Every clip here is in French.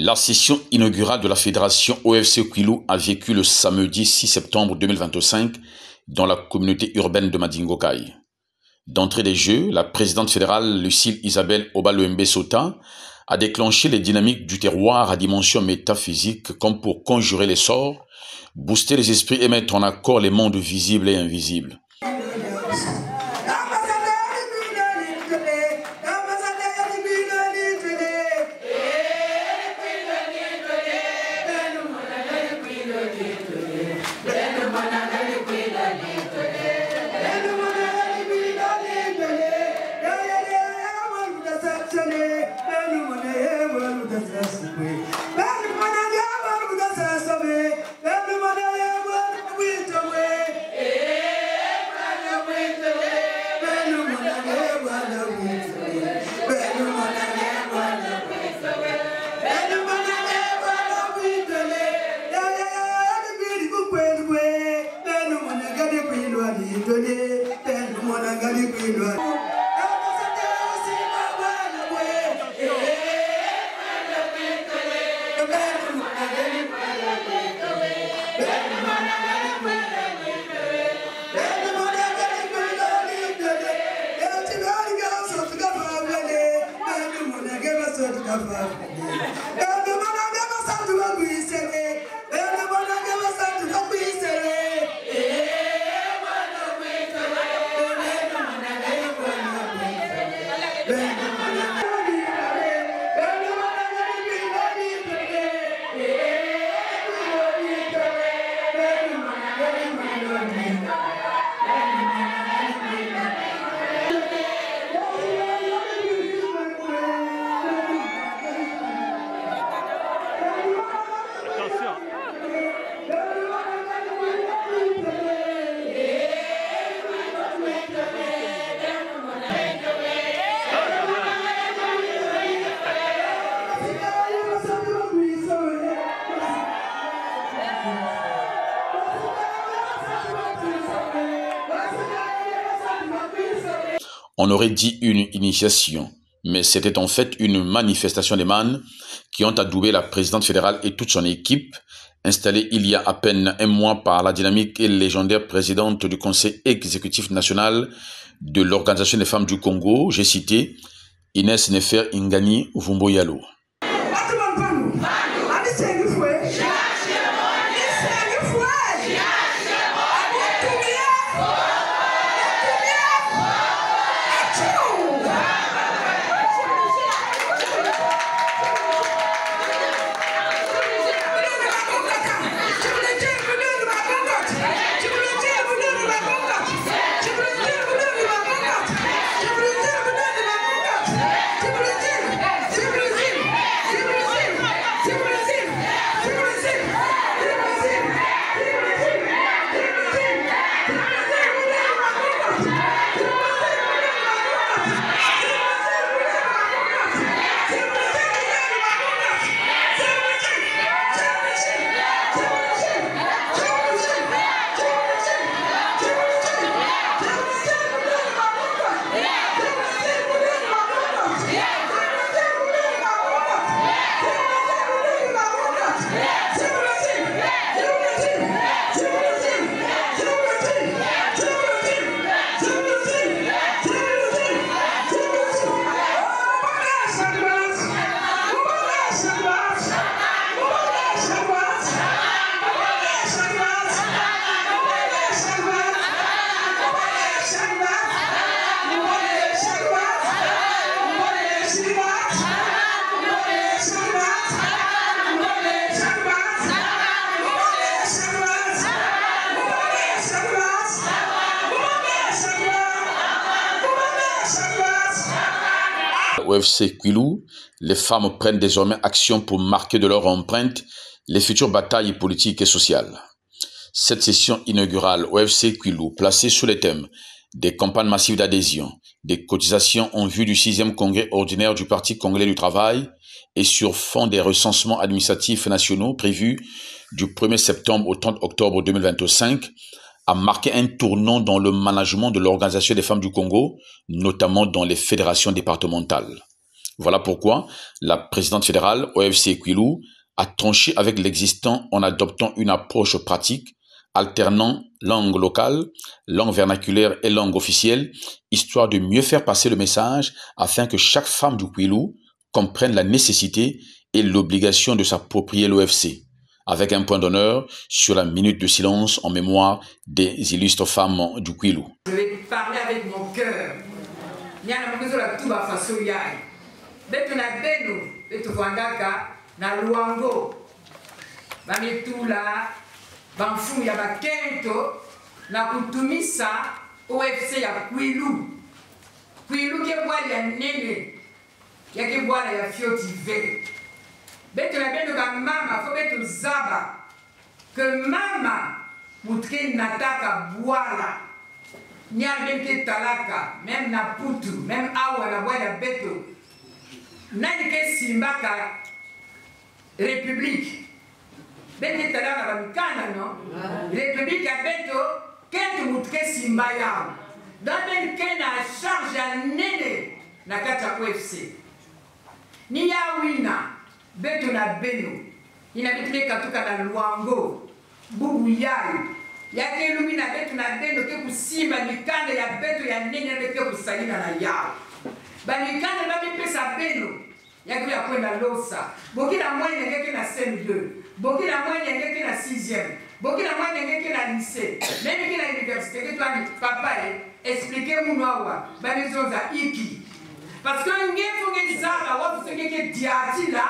La session inaugurale de la fédération OFC Kwilu a vécu le samedi 6 septembre 2025 dans la communauté urbaine de Madingokai. D'entrée des jeux, la présidente fédérale Lucille Isabelle Obaluembe Sota a déclenché les dynamiques du terroir à dimension métaphysique comme pour conjurer les sorts, booster les esprits et mettre en accord les mondes visibles et invisibles. On aurait dit une initiation, mais c'était en fait une manifestation des mannes qui ont adoubé la présidente fédérale et toute son équipe, installée il y a à peine un mois par la dynamique et légendaire présidente du Conseil exécutif national de l'Organisation des femmes du Congo, j'ai cité Inès Nefer Ingani Vumboyalo. OFC Kwilu, les femmes prennent désormais action pour marquer de leur empreinte les futures batailles politiques et sociales. Cette session inaugurale OFC Kwilu, placée sous les thèmes des campagnes massives d'adhésion, des cotisations en vue du 6e congrès ordinaire du Parti congolais du travail et sur fond des recensements administratifs nationaux prévus du 1er septembre au 30 octobre 2025, a marqué un tournant dans le management de l'Organisation des femmes du Congo, notamment dans les fédérations départementales. Voilà pourquoi la présidente fédérale OFC Kwilu a tranché avec l'existant en adoptant une approche pratique, alternant langue locale, langue vernaculaire et langue officielle, histoire de mieux faire passer le message afin que chaque femme du Kwilu comprenne la nécessité et l'obligation de s'approprier l'OFC, avec un point d'honneur sur la minute de silence en mémoire des illustres femmes du Kwilu. Je vais parler avec mon cœur. Betuna benu betu vandaka na luango bamitula bamfumu ya bakento na kutumisa OFC ya Kwilu ke bwali ya nene ya ke bwala ya fioti ve betuna benu ka mama fo betu zaba que mama mutke nataka bwala nya bente talaka même na putu même awa na bwala beto nani ke simbaka république bete talaka bamikana no république ya beto kentu mutke simba yao dans ben kena charge ya nene na kati ya OFC ni ya wina beto na beno ina bitule katuka na luango bubu yayo yake lumina beto na beno ke kusimba mikanda ya beto ya nene ke kusalina na yao balikana babipesa beno yaki ya kwenda losa bokila mwenye ngeke na CM2 bokila mwenye ngeke na 6e bokila mwenye ngeke na lycée même kila université que toi papa expliquer munawa banezonza iki parce que ngefo ngezaka wafu ngeke diatila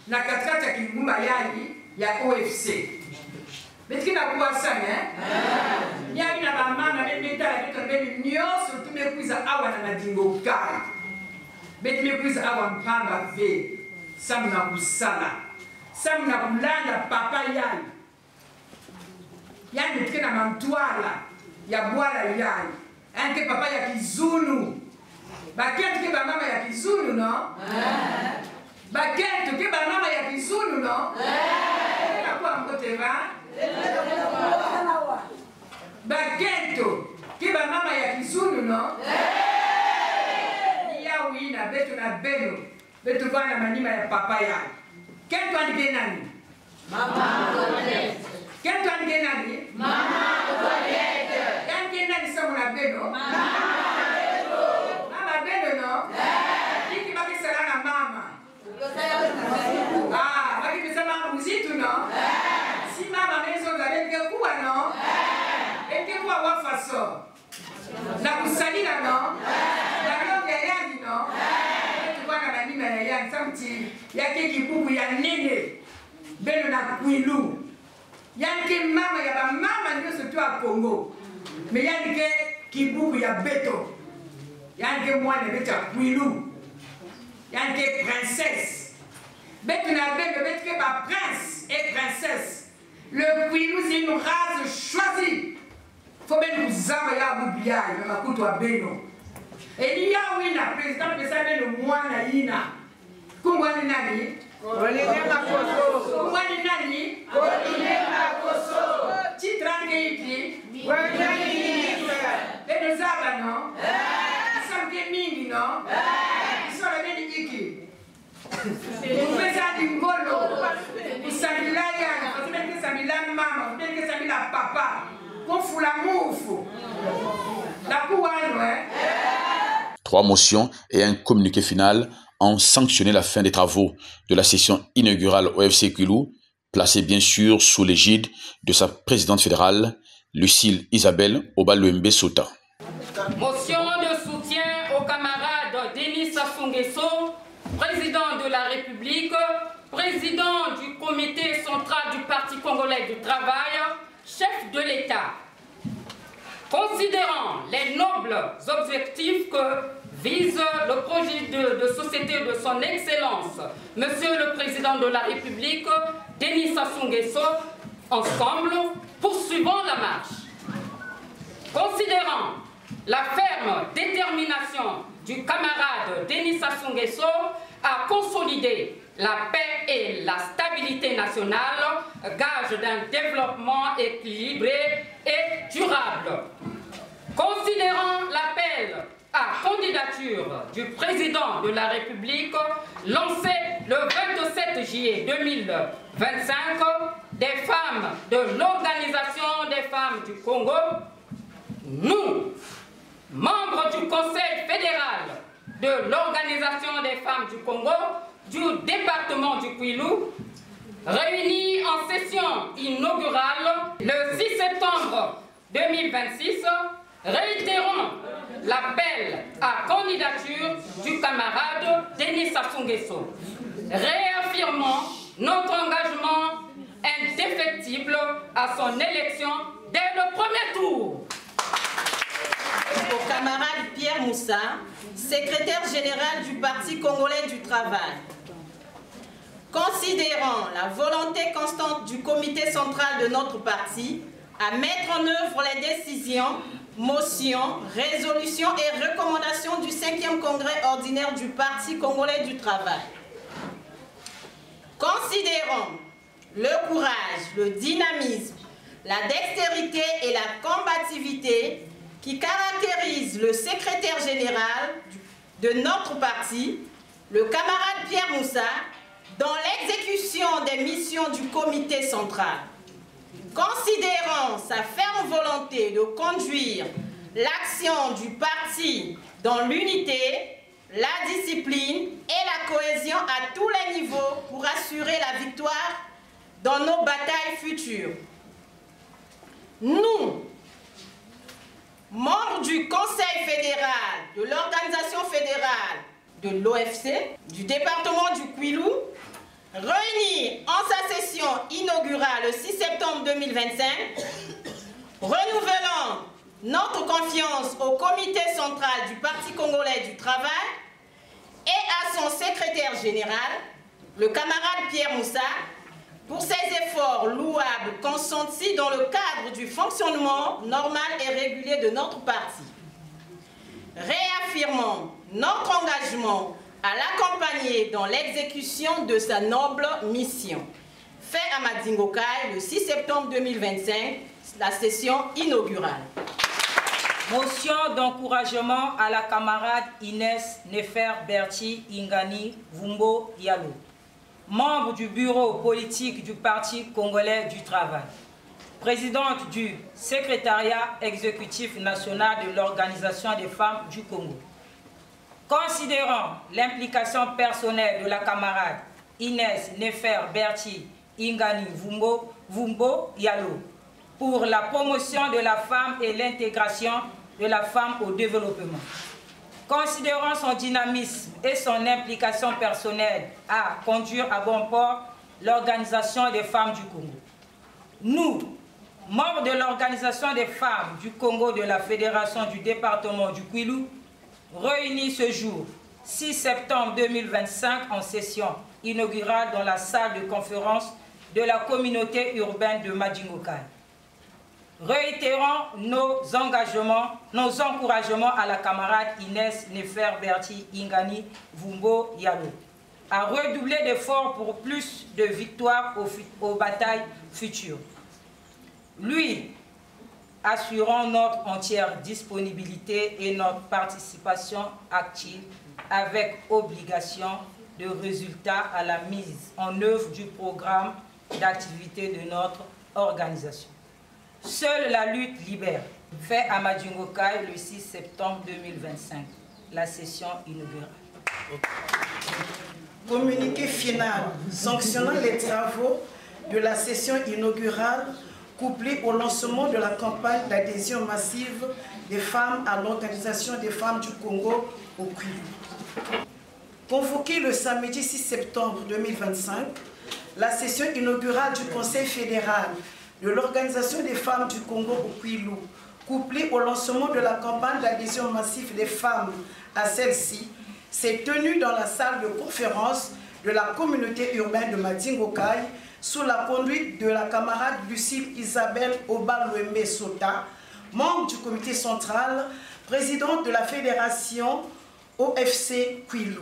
na katikati ya kingumba yali ya OFC betkina kuwa sana yali na bamama bemeta beto bemi nyoso tumekuiza awa na madingo kai beti mekuiza awa mpamba ve samu na kusala samu na kulanda papa yani betike na mantwala ya bwala yani anke papa ya kizunu baketu ke bamama ya kizunu no baketu ke bamama ya kizunu no nakuwa mkoteva baketu ke bamama ya kizunu no wina betu na beno betu bana manima ya papa ya kento andike nani mama kento andike nani mama andike nani samu na beno mama beno no iki baki salana mama baki bisama muzitu no si mama mezo ngabeke kuwa no eke kuwa wafaso na kusalina no yake kibubu ya nene beno na Kwilu yake mama ya ba mama ndio sotu a Congo mais yake kibubu ya beto yake mwana beta Kwilu yake princesse beto na beno betke ba prince et princesse le Kwilu c'est une race choisie faut ben uzama ya bubia na makuto wa beno et ya wina président pesa beno mwana yina Kungwani nani? Olinema Koso. Kungwani nani? Olinema Koso. Chitrange iki? Kungwani nisa. Beno zaba no? Samke mingi no? Isora beni iki? Kupesa dingolo. Kusamila yana. Kusamila samila mama. Kusamila samila papa. Kufula mufu. La kuwano Trois motions et un communiqué final ont sanctionné la fin des travaux de la session inaugurale OFC Kwilu, placée bien sûr sous l'égide de sa présidente fédérale, Lucille Isabelle Obaluembe Sota. Motion de soutien au camarade Denis Sassou Nguesso, président de la République, président du comité central du Parti congolais du travail, chef de l'État. Considérant les nobles objectifs que vise le projet de société de son Excellence, Monsieur le Président de la République, Denis Sassou Nguesso, ensemble, poursuivons la marche. Considérant la ferme détermination du camarade Denis Sassou Nguesso à consolider la paix et la stabilité nationale, gage d'un développement équilibré et durable. Considérant l'appel à candidature du président de la République lancée le 27 juillet 2025 des femmes de l'Organisation des femmes du Congo, nous, membres du Conseil fédéral de l'Organisation des femmes du Congo, du département du Kwilu, réunis en session inaugurale le 6 septembre 2026, réitérons l'appel à candidature du camarade Denis Sassou Nguesso, réaffirmant notre engagement indéfectible à son élection dès le premier tour. Au camarade Pierre Moussa, secrétaire général du Parti congolais du travail. Considérant la volonté constante du comité central de notre parti à mettre en œuvre les décisions, motions, résolutions et recommandations du 5e congrès ordinaire du Parti congolais du travail. Considérant le courage, le dynamisme, la dextérité et la combativité qui caractérisent le secrétaire général de notre parti, le camarade Pierre Moussa, dans l'exécution des missions du comité central. Considérant sa ferme volonté de conduire l'action du parti dans l'unité, la discipline et la cohésion à tous les niveaux pour assurer la victoire dans nos batailles futures. Nous, membres du Conseil fédéral, de l'Organisation fédérale de l'OFC, du département du Kwilu, réunis en sa session inaugurale le 6 septembre 2025, renouvelant notre confiance au comité central du Parti congolais du travail et à son secrétaire général, le camarade Pierre Moussa, pour ses efforts louables consentis dans le cadre du fonctionnement normal et régulier de notre parti. Réaffirmant notre engagement à l'accompagner dans l'exécution de sa noble mission. Fait à Madingokai le 6 septembre 2025, la session inaugurale. Motion d'encouragement à la camarade Inès Nefer Berti Ingani Vumbo Yalo, membre du bureau politique du Parti congolais du travail, présidente du secrétariat exécutif national de l'Organisation des femmes du Congo. Considérant l'implication personnelle de la camarade Inès Nefer Berti Ingani Vumbo Yalo pour la promotion de la femme et l'intégration de la femme au développement. Considérant son dynamisme et son implication personnelle à conduire à bon port l'Organisation des femmes du Congo. Nous, membres de l'Organisation des femmes du Congo de la Fédération du département du Kwilu, réunis ce jour, 6 septembre 2025, en session inaugurale dans la salle de conférence de la communauté urbaine de Madingokai. Réitérons nos engagements, nos encouragements à la camarade Inès Nefer Berti Ingani Vumbo Yalo, à redoubler d'efforts pour plus de victoires aux batailles futures. Lui, assurant notre entière disponibilité et notre participation active avec obligation de résultat à la mise en œuvre du programme d'activité de notre organisation. Seule la lutte libère. Fait à Madingokai le 6 septembre 2025. La session inaugurale. Communiqué final sanctionnant les travaux de la session inaugurale couplé au lancement de la campagne d'adhésion massive des femmes à l'Organisation des femmes du Congo au Kwilu. Convoquée le samedi 6 septembre 2025, la session inaugurale du Conseil fédéral de l'Organisation des femmes du Congo au Kwilu, couplée au lancement de la campagne d'adhésion massive des femmes à celle-ci, s'est tenue dans la salle de conférence de la communauté urbaine de Madingokai sous la conduite de la camarade Lucille Isabelle Obalwembe Sota, membre du comité central, présidente de la fédération OFC Kwilu,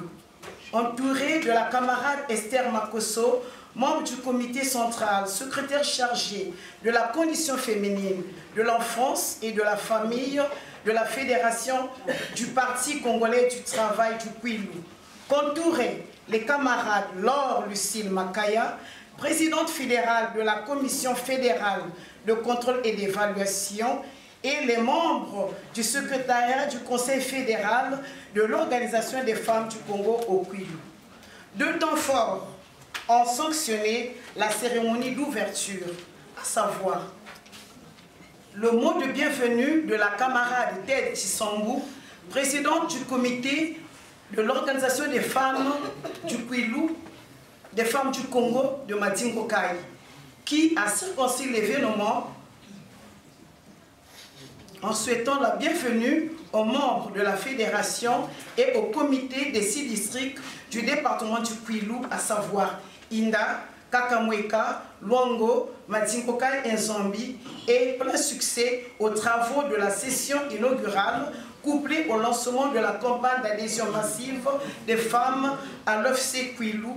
entourée de la camarade Esther Makoso, membre du comité central, secrétaire chargé de la condition féminine, de l'enfance et de la famille de la Fédération du Parti congolais du travail du Kwilu. Qu'entouraient les camarades Laure Lucille Makaya, présidente fédérale de la Commission fédérale de contrôle et d'évaluation, et les membres du secrétariat du Conseil fédéral de l'Organisation des femmes du Congo au Kwilu. Deux temps forts ont sanctionné la cérémonie d'ouverture, à savoir le mot de bienvenue de la camarade Ted Tshisambou, présidente du comité de l'Organisation des femmes du Kwilu, des femmes du Congo de Madingo Kai, qui a circoncis l'événement en souhaitant la bienvenue aux membres de la fédération et au comité des 6 districts du département du Kwilu, à savoir Inda, Kakamweka, Luango, Madingo Kai et Nzambi, et plein succès aux travaux de la session inaugurale couplée au lancement de la campagne d'adhésion massive des femmes à l'OFC Kwilu,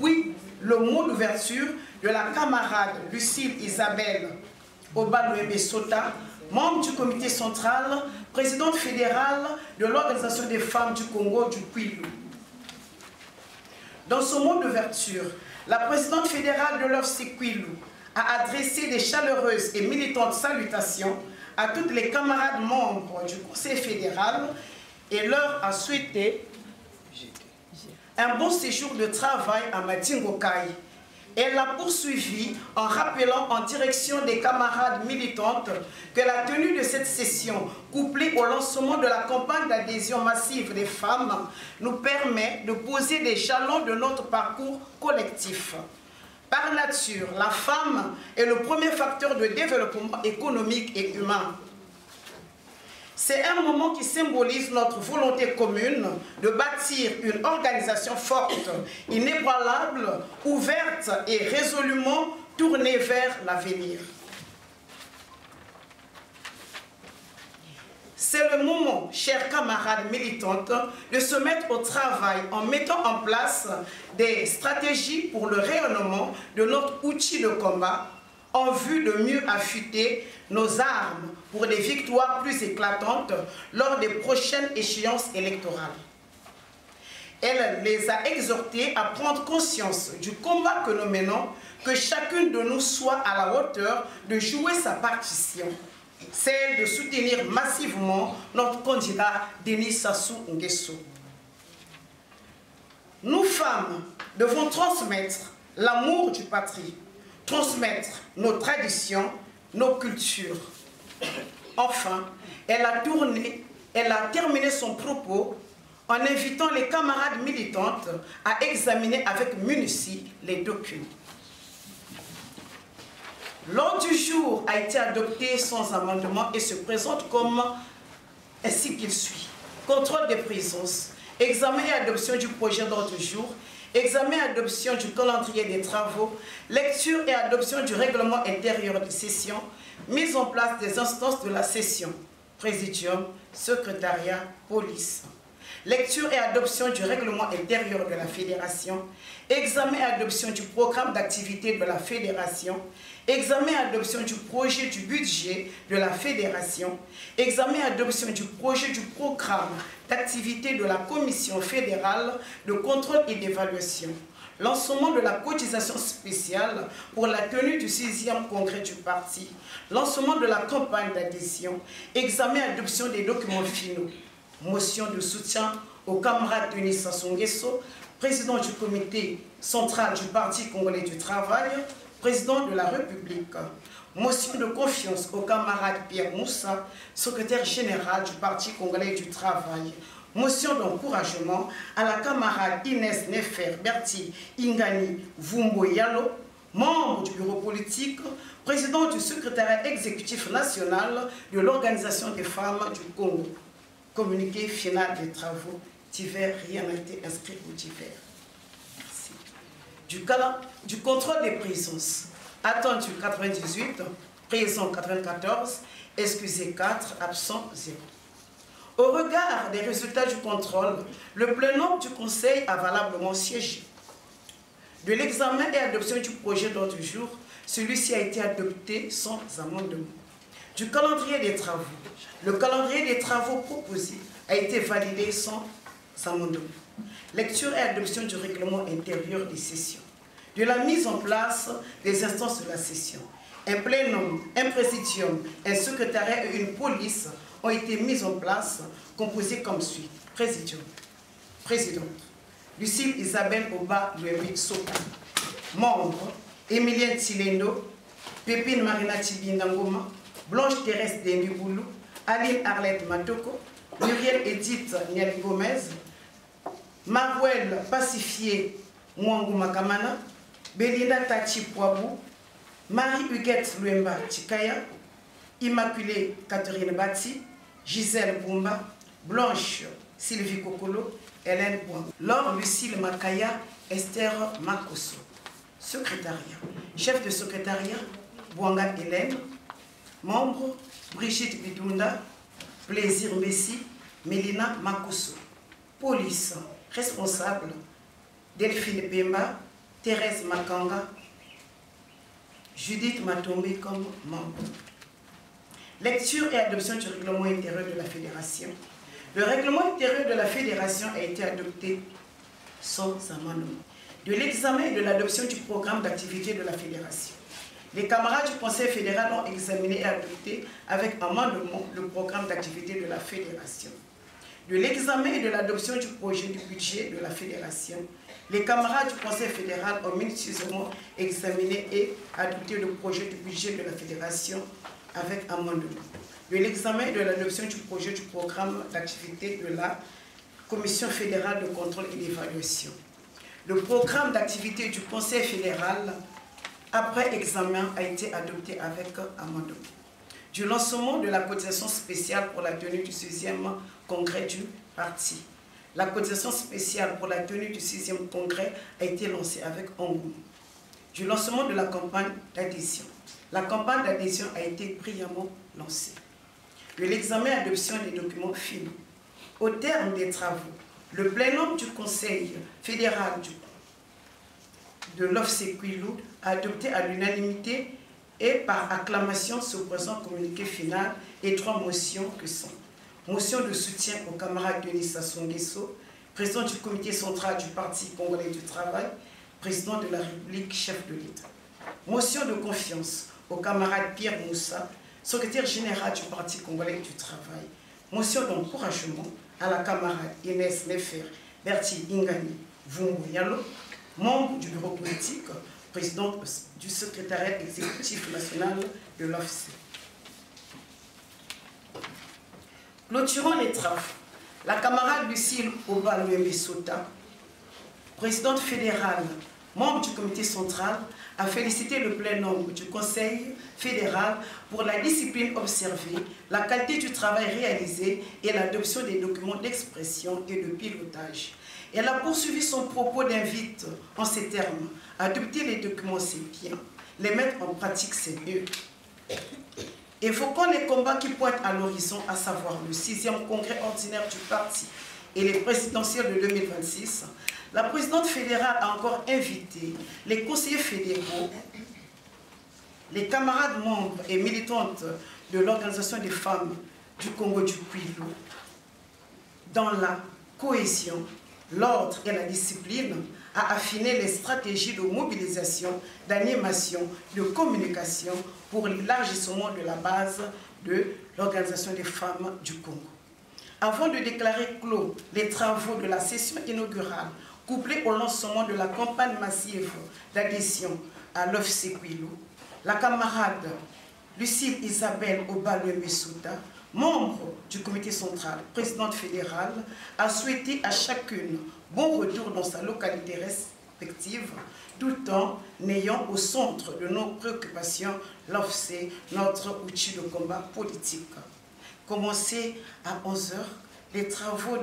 puis le mot d'ouverture de la camarade Lucille Isabelle Obalouebe Sota, membre du comité central, présidente fédérale de l'Organisation des femmes du Congo du Kwilu. Dans son mot d'ouverture, la présidente fédérale de l'OFC Kwilu a adressé des chaleureuses et militantes salutations à toutes les camarades membres du Conseil fédéral et leur a souhaité un bon séjour de travail à Madingo Kai. Elle l'a poursuivi en rappelant en direction des camarades militantes que la tenue de cette session, couplée au lancement de la campagne d'adhésion massive des femmes, nous permet de poser des jalons de notre parcours collectif. Par nature, la femme est le premier facteur de développement économique et humain. C'est un moment qui symbolise notre volonté commune de bâtir une organisation forte, inébranlable, ouverte et résolument tournée vers l'avenir. C'est le moment, chers camarades militantes, de se mettre au travail en mettant en place des stratégies pour le rayonnement de notre outil de combat en vue de mieux affûter nos armes pour des victoires plus éclatantes lors des prochaines échéances électorales. Elle les a exhortés à prendre conscience du combat que nous menons, que chacune de nous soit à la hauteur de jouer sa partition, celle de soutenir massivement notre candidat Denis Sassou Nguesso. Nous, femmes, devons transmettre l'amour du patrie, transmettre nos traditions, nos cultures. Enfin, elle a terminé son propos en invitant les camarades militantes à examiner avec minutie les documents. L'ordre du jour a été adopté sans amendement et se présente comme ainsi qu'il suit. Contrôle des présences, examen et adoption du projet d'ordre du jour, examen et adoption du calendrier des travaux, lecture et adoption du règlement intérieur de session, mise en place des instances de la session, présidium, secrétariat, police. Lecture et adoption du règlement intérieur de la fédération, examen et adoption du programme d'activité de la fédération, examen et adoption du projet du budget de la fédération, examen et adoption du projet du programme d'activité de la commission fédérale de contrôle et d'évaluation, lancement de la cotisation spéciale pour la tenue du 6e congrès du parti, lancement de la campagne d'adhésion, examen et adoption des documents finaux, motion de soutien au camarade Denis Sassou Nguesso, président du comité central du Parti congolais du travail, président de la République. Motion de confiance au camarade Pierre Moussa, secrétaire général du Parti congolais du travail. Motion d'encouragement à la camarade Inès Nefer Berti Ingani Vumbo Yalo, membre du bureau politique, président du secrétariat exécutif national de l'Organisation des femmes du Congo. Communiqué final des travaux divers, rien n'a été inscrit au divers. Merci. Du contrôle des présences, attendu 98, présent 94, excusé 4, absent 0. Au regard des résultats du contrôle, le plein nombre du Conseil a valablement siégé. De l'examen et adoption du projet d'ordre du jour, celui-ci a été adopté sans amendement. Du calendrier des travaux, le calendrier des travaux proposés a été validé sans amendement. Lecture et adoption du règlement intérieur des sessions. De la mise en place des instances de la session. Un plénum, un présidium, un secrétariat et une police ont été mis en place, composés comme suit. Présidium. Présidente. Lucille Isabelle Oba Luembi Soka. Membre. Emilien Tilendo. Pépine Marina Tibindangoma. Blanche Thérèse Dengiboulou. Aline Arlette Matoko. Muriel Edith Niali Gomez. Marouel Pacifié Mwangu Makamana. Belinda Tachi Poabou. Marie-Huguette Luemba Chikaya. Immaculée Catherine Bati. Gisèle Boumba. Blanche Sylvie Kokolo. Hélène Bois. Laure Lucille Makaya. Esther Makoso. Secrétariat. Chef de secrétariat, Bouanga Hélène. Membre, Brigitte Bidunda. Plaisir Messi. Mélina Makoso. Police. Responsable, Delphine Bemba. Thérèse Makanga. Judith Matombe comme membre. Lecture et adoption du règlement intérieur de la Fédération. Le règlement intérieur de la Fédération a été adopté sans amendement. De l'examen et de l'adoption du programme d'activité de la Fédération. Les camarades du Conseil fédéral ont examiné et adopté avec amendement le programme d'activité de la Fédération. De l'examen et de l'adoption du projet du budget de la Fédération, les camarades du Conseil fédéral ont minutieusement examiné et adopté le projet du budget de la Fédération avec amendement. De l'examen et de l'adoption du projet du programme d'activité de la Commission fédérale de contrôle et d'évaluation. Le programme d'activité du Conseil fédéral, après examen, a été adopté avec amendement. Du lancement de la cotisation spéciale pour la tenue du 6e congrès du parti. La cotisation spéciale pour la tenue du 6e congrès a été lancée avec engouement. Du lancement de la campagne d'adhésion. La campagne d'adhésion a été brillamment lancée. De l'examen et adoption des documents finaux. Au terme des travaux, le plénum du Conseil fédéral de l'OFSE-Kwilu a adopté à l'unanimité et par acclamation ce présent communiqué final et 3 motions que sont: motion de soutien au camarade Denis Sassou Nguesso, président du comité central du Parti congolais du travail, président de la République, chef de l'État. Motion de confiance au camarade Pierre Moussa, secrétaire général du Parti congolais du travail. Motion d'encouragement à la camarade Inès Nefer Berti Ingani Vumbu Yalo, membre du bureau politique, président du secrétariat exécutif national de l'OFSE. Clôturant les travaux, la camarade Lucille Oba Luembi Soka, présidente fédérale, membre du comité central, a félicité le plénum du Conseil fédéral pour la discipline observée, la qualité du travail réalisé et l'adoption des documents d'expression et de pilotage. Elle a poursuivi son propos d'invite en ces termes: adopter les documents c'est bien, les mettre en pratique c'est mieux. Évoquant les combats qui pointent à l'horizon, à savoir le 6e congrès ordinaire du parti et les présidentielles de 2026, la présidente fédérale a encore invité les conseillers fédéraux, les camarades membres et militantes de l'Organisation des femmes du Congo du Kwilu, dans la cohésion, l'ordre et la discipline, à affiner les stratégies de mobilisation, d'animation, de communication pour l'élargissement de la base de l'Organisation des femmes du Congo. Avant de déclarer clos les travaux de la session inaugurale, couplés au lancement de la campagne massive d'adhésion à l'OFSE-Kwilu, la camarade Lucille Isabelle Oba Luembi Soka, membre du comité central, présidente fédérale, a souhaité à chacune bon retour dans sa localité respective, tout en ayant au centre de nos préoccupations l'OFSE, notre outil de combat politique. Commencé à 11 h, les travaux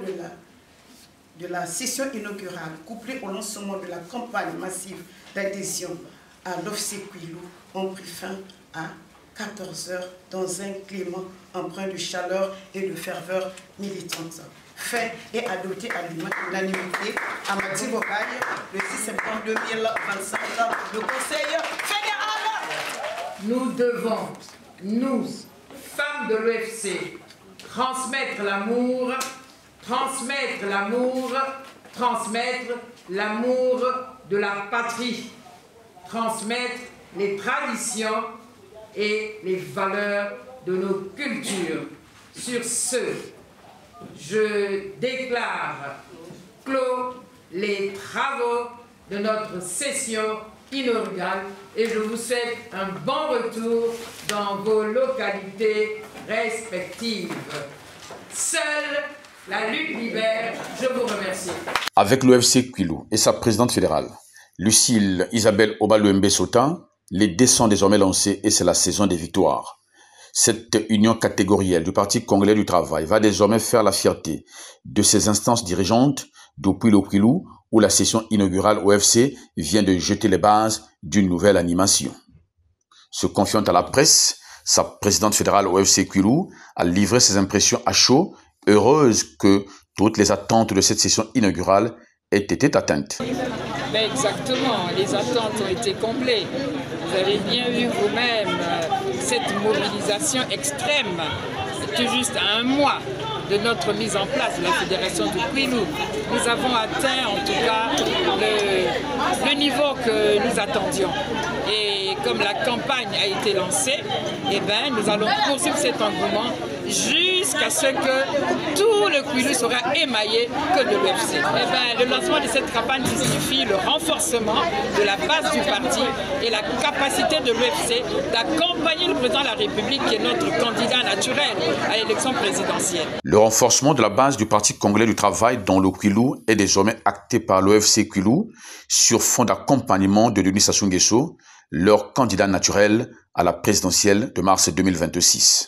de la session inaugurale, couplés au lancement de la campagne massive d'adhésion à l'OFSE-Kwilu, ont pris fin à 14 h dans un climat empreint de chaleur et de ferveur militante. fait et adopté à l'unanimité à Mati Vocaille le 6 septembre 2025 le Conseil fédéral. Nous devons, nous, femmes de l'UFC, transmettre l'amour, transmettre l'amour, transmettre l'amour de la patrie, transmettre les traditions et les valeurs de nos cultures. Sur ce, je déclare clos les travaux de notre session inaugurale et je vous souhaite un bon retour dans vos localités respectives. Seule la lutte libère. Je vous remercie. Avec l'UFC Kwilu et sa présidente fédérale, Lucille Isabelle Obaluembe Sota, les dés sont désormais lancés et c'est la saison des victoires. Cette union catégorielle du Parti congolais du travail va désormais faire la fierté de ses instances dirigeantes depuis le Kwilu où la session inaugurale OFC vient de jeter les bases d'une nouvelle animation. Se confiant à la presse, sa présidente fédérale OFC Kwilu a livré ses impressions à chaud, heureuse que toutes les attentes de cette session inaugurale aient été atteintes. Ben exactement, les attentes ont été comblées. Vous avez bien vu vous-même cette mobilisation extrême, tout juste à un mois de notre mise en place de la Fédération du Kwilu. Nous avons atteint en tout cas le niveau que nous attendions. Et comme la campagne a été lancée, eh ben, nous allons poursuivre cet engouement jusqu'à ce que tout le Kwilu sera émaillé que de l'UFC. Eh ben, le lancement de cette campagne signifie le renforcement de la base du parti et la capacité de l'UFC d'accompagner le président de la République qui est notre candidat naturel à l'élection présidentielle. Le renforcement de la base du Parti congolais du travail dans le Kwilu est désormais acté par l'UFC Kwilu sur fond d'accompagnement de Denis Sassou Nguesso, leur candidat naturel à la présidentielle de mars 2026.